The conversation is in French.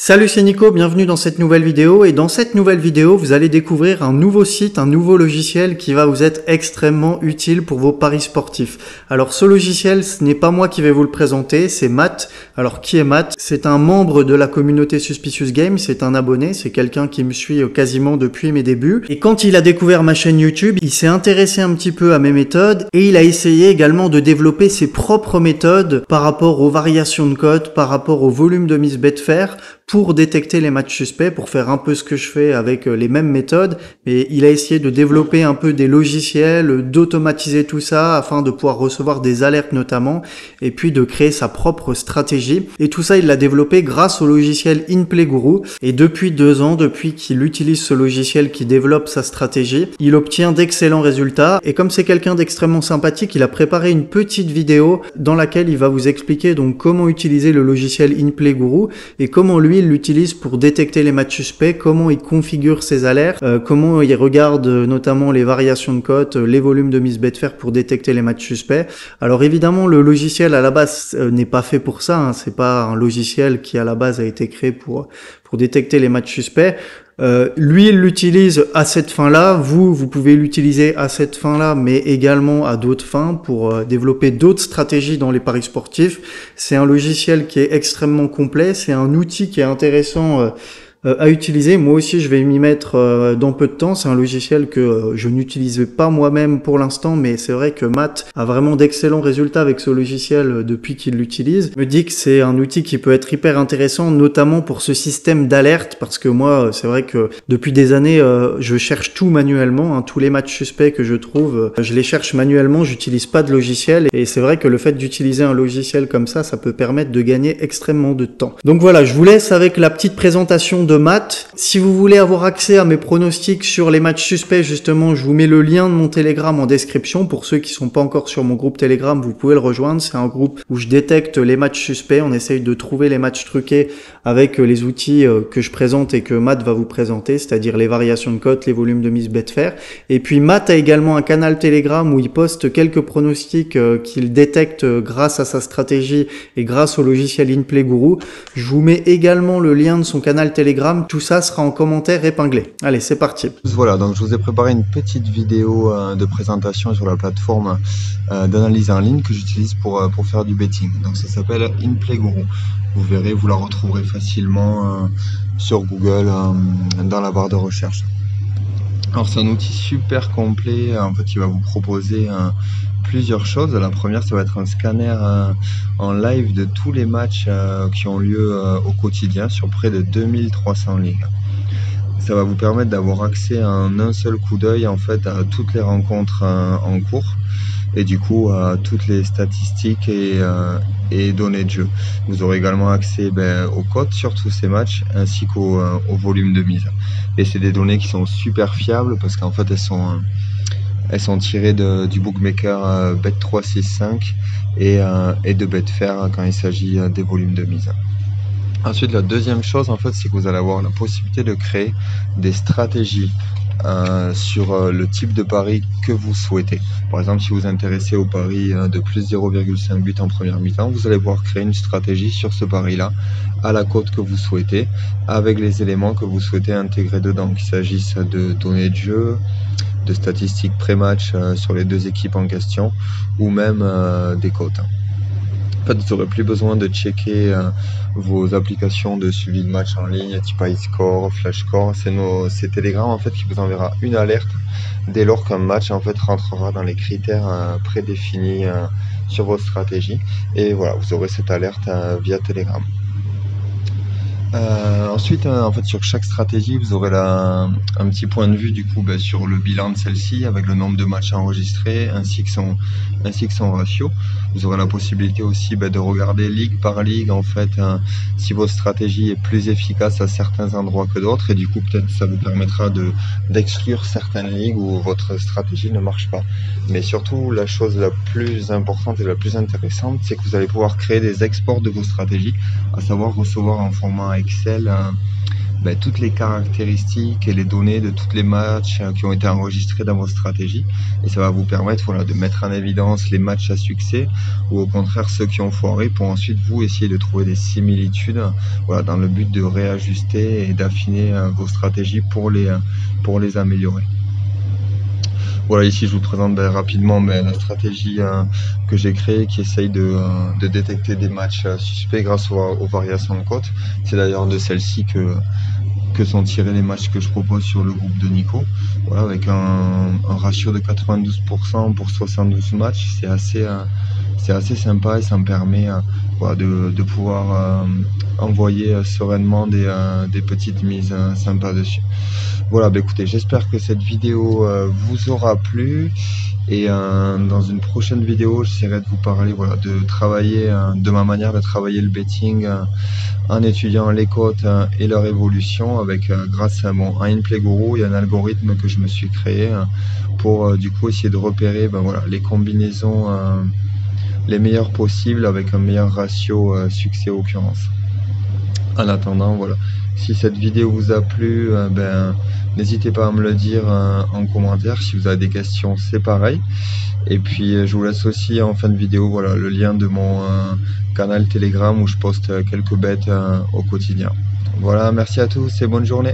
Salut, c'est Nico, bienvenue dans cette nouvelle vidéo et dans cette nouvelle vidéo vous allez découvrir un nouveau site, un nouveau logiciel qui va vous être extrêmement utile pour vos paris sportifs. Alors ce logiciel, ce n'est pas moi qui vais vous le présenter, c'est Matt. Alors qui est Matt? C'est un membre de la communauté Suspicious Games, c'est un abonné, c'est quelqu'un qui me suit quasiment depuis mes débuts. Et quand il a découvert ma chaîne YouTube, il s'est intéressé un petit peu à mes méthodes et il a essayé également de développer ses propres méthodes par rapport aux variations de cotes, par rapport au volume de mise Betfair, pour détecter les matchs suspects, pour faire un peu ce que je fais avec les mêmes méthodes. Mais il a essayé de développer un peu des logiciels, d'automatiser tout ça afin de pouvoir recevoir des alertes notamment, et puis de créer sa propre stratégie. Et tout ça, il l'a développé grâce au logiciel InPlay Guru. Et depuis 2 ans, depuis qu'il utilise ce logiciel qui développe sa stratégie, il obtient d'excellents résultats. Et comme c'est quelqu'un d'extrêmement sympathique, il a préparé une petite vidéo dans laquelle il va vous expliquer donc comment utiliser le logiciel InPlay Guru et comment lui il l'utilise pour détecter les matchs suspects, comment il configure ses alertes, comment il regarde notamment les variations de cotes, les volumes de mise Betfair pour détecter les matchs suspects. Alors évidemment, le logiciel à la base n'est pas fait pour ça, hein. C'est pas un logiciel qui à la base a été créé pour détecter les matchs suspects. Lui, il l'utilise à cette fin-là. Vous pouvez l'utiliser à cette fin-là, mais également à d'autres fins pour développer d'autres stratégies dans les paris sportifs. C'est un logiciel qui est extrêmement complet. C'est un outil qui est intéressant à utiliser. Moi aussi, je vais m'y mettre dans peu de temps. C'est un logiciel que je n'utilise pas moi-même pour l'instant, mais c'est vrai que Matt a vraiment d'excellents résultats avec ce logiciel depuis qu'il l'utilise. Me dit que c'est un outil qui peut être hyper intéressant, notamment pour ce système d'alerte, parce que moi, c'est vrai que depuis des années, je cherche tout manuellement, hein. Tous les matchs suspects que je trouve, je les cherche manuellement, j'utilise pas de logiciel, et c'est vrai que le fait d'utiliser un logiciel comme ça peut permettre de gagner extrêmement de temps. Donc voilà, je vous laisse avec la petite présentation de Matt. Si vous voulez avoir accès à mes pronostics sur les matchs suspects, justement, je vous mets le lien de mon Telegram en description. Pour ceux qui sont pas encore sur mon groupe Telegram, vous pouvez le rejoindre. C'est un groupe où je détecte les matchs suspects. On essaye de trouver les matchs truqués avec les outils que je présente et que Matt va vous présenter, c'est-à-dire les variations de cotes, les volumes de mise Betfair. Et puis Matt a également un canal Telegram où il poste quelques pronostics qu'il détecte grâce à sa stratégie et grâce au logiciel InPlay Guru. Je vous mets également le lien de son canal Telegram. Tout ça sera en commentaire épinglé. Allez, c'est parti. Voilà, donc je vous ai préparé une petite vidéo de présentation sur la plateforme d'analyse en ligne que j'utilise pour faire du betting. Donc ça s'appelle InPlay Guru. Vous verrez, vous la retrouverez facilement sur Google dans la barre de recherche. Alors c'est un outil super complet, en fait il va vous proposer plusieurs choses. La première, ça va être un scanner en live de tous les matchs qui ont lieu au quotidien sur près de 2300 ligues. Ça va vous permettre d'avoir accès en un seul coup d'œil en fait à toutes les rencontres en cours et du coup à toutes les statistiques et données de jeu. Vous aurez également accès aux cotes sur tous ces matchs ainsi qu'au volume de mise. Et c'est des données qui sont super fiables parce qu'en fait elles sont tirées du bookmaker Bet365 et de Betfair quand il s'agit des volumes de mise. Ensuite, la deuxième chose, en fait, c'est que vous allez avoir la possibilité de créer des stratégies sur le type de pari que vous souhaitez. Par exemple, si vous vous intéressez au pari de plus 0,5 but en première mi-temps, vous allez pouvoir créer une stratégie sur ce pari-là à la cote que vous souhaitez, avec les éléments que vous souhaitez intégrer dedans, qu'il s'agisse de données de jeu, de statistiques pré-match sur les deux équipes en question, ou même des cotes. En fait, vous n'aurez plus besoin de checker vos applications de suivi de match en ligne, type iScore, FlashScore. C'est Telegram en fait qui vous enverra une alerte dès lors qu'un match en fait rentrera dans les critères prédéfinis sur votre stratégie. Et voilà, vous aurez cette alerte via Telegram. Ensuite, en fait, sur chaque stratégie, vous aurez un petit point de vue du coup sur le bilan de celle-ci, avec le nombre de matchs enregistrés ainsi que son ratio. Vous aurez la possibilité aussi de regarder ligue par ligue en fait si votre stratégie est plus efficace à certains endroits que d'autres, et du coup peut-être ça vous permettra d'exclure certaines ligues où votre stratégie ne marche pas. Mais surtout, la chose la plus importante et la plus intéressante, c'est que vous allez pouvoir créer des exports de vos stratégies, à savoir recevoir en format Excel toutes les caractéristiques et les données de tous les matchs qui ont été enregistrés dans votre stratégie. Et ça va vous permettre de mettre en évidence les matchs à succès ou au contraire ceux qui ont foiré pour ensuite vous essayer de trouver des similitudes dans le but de réajuster et d'affiner vos stratégies pour les améliorer. Voilà, ici je vous présente rapidement la stratégie que j'ai créée qui essaye de détecter des matchs suspects grâce aux variations de cotes. C'est d'ailleurs de celle-ci que sont tirés les matchs que je propose sur le groupe de Nico. Voilà, avec un ratio de 92% pour 72 matchs, c'est assez sympa et ça me permet de pouvoir envoyer sereinement des petites mises sympas dessus. Voilà, écoutez, j'espère que cette vidéo vous aura plu et dans une prochaine vidéo, j'essaierai de vous parler de travailler, de ma manière de travailler le betting en étudiant les cotes et leur évolution avec grâce à un InPlay Guru et un algorithme que je me suis créé pour du coup essayer de repérer les combinaisons les meilleures possibles avec un meilleur ratio succès-occurrence. En attendant, si cette vidéo vous a plu, n'hésitez pas à me le dire en commentaire. Si vous avez des questions, c'est pareil. Et puis je vous laisse aussi en fin de vidéo le lien de mon canal Telegram où je poste quelques bêtes au quotidien. Voilà, merci à tous et bonne journée.